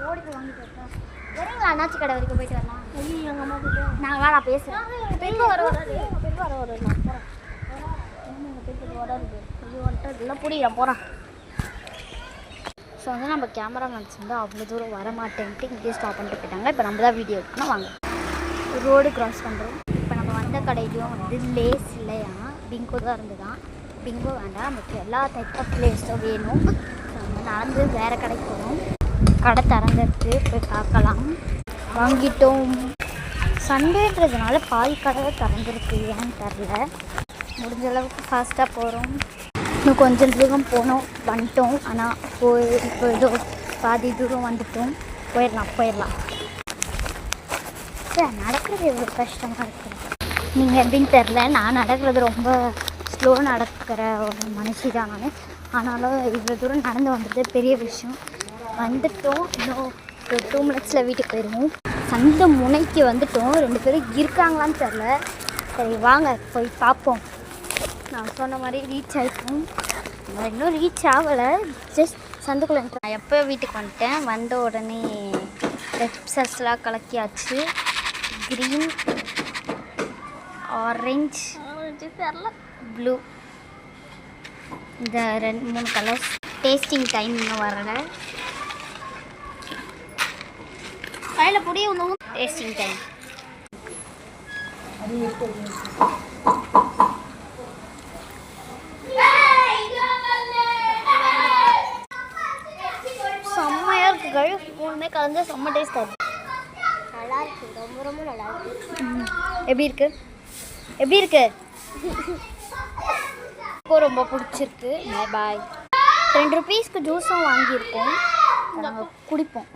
ஓடி போய் வாங்கிட்டு வரேன். வரீங்களா? அண்ணாச்சி கடை வரைக்கும் போயிட்டு வரலாம். ஐயோ எங்கள் அம்மா கிட்ட நான் வேணா பேசுகிறேன். பெரிய வர வராது நான் போகிறேன். எங்கள் பெரிய வராது ஐயோ வந்துட்டு இல்லை புரியுறேன் போகிறேன். ஸோ வந்து நம்ம கேமராமேன்ஸ் வந்து அவ்வளோ தூரம் வர மாட்டேன்ட்டு இங்கேயே ஸ்டாப் பண்ணிட்டு போயிட்டாங்க. இப்போ நம்ம தான் வீடியோ எடுக்கணும். வாங்க ரோடு க்ராஸ் பண்ணுறோம். இப்போ நம்ம வந்த கடையிலையும் வந்து லேஸ் இல்லையா பிங்கோ தான் இருந்துதான். பிங்கோ வேண்டாம், நமக்கு எல்லா டைப் ஆஃப் லேஸும் வேணும். நம்ம நடந்து வேறு கடைக்கு போகணும். கடை திறந்துருக்கு, போய் பார்க்கலாம். வாங்கிட்டோம். சண்டேன்றதுனால பாதி கடை திறந்துருக்கு, ஏன்னு தெரில. முடிஞ்ச அளவுக்கு ஃபாஸ்ட்டாக போகிறோம். இன்னும் கொஞ்சம் தூரம் போனோம், வந்துட்டோம். ஆனால் இப்போ ஏதோ பாதி தூரம் வந்துட்டோம். போயிடலாம். சார் நடக்கிறது எவ்வளோ கஷ்டமாக இருக்குது. நீங்கள் எப்படின்னு தெரில, நான் நடக்கிறது ரொம்ப ஸ்லோ நடக்கிற ஒரு மனுஷி தான் நான். ஆனாலும் இவ்வளோ தூரம் நடந்து வந்தது பெரிய விஷயம். வந்துட்டோம். இன்னும் ஒரு 2 மினிட்ஸில் வீட்டுக்கு போயிடுவோம். சந்தை முனைக்கு வந்துட்டோம். 2 பேரும் இருக்காங்களான்னு தெரில. சரி வாங்க போய் பார்ப்போம். நான் சொன்ன மாதிரி ரீச் ஆகிட்டோம். இன்னும் ரீச் ஆகலை, ஜஸ்ட் சந்துக்குள்ளே. நான் எப்போ வீட்டுக்கு வந்துட்டேன். வந்த உடனே ரெப்ஸஸ்லாம் கலக்கியாச்சு. க்ரீன், ஆரஞ்சு தெரில, ப்ளூ, இந்த 2-3 கலர்ஸ். டேஸ்டிங் டைம் இன்னும் வரலை. கையில் புடிய ஒன்று டேஸ்டிங் டைம். செம்மையாக இருக்குது. கழு 3மே கலந்து செம்ம டேஸ்ட்டாக இருக்குது. நல்லா இருக்குது, ரொம்ப நல்லா இருக்குது. எப்படி இருக்கு? ரொம்ப பிடிச்சிருக்கு. பாய் 2 ரூபீஸ்க்கு ஜூஸும் வாங்கியிருக்கோம். நாங்கள் குடிப்போம்.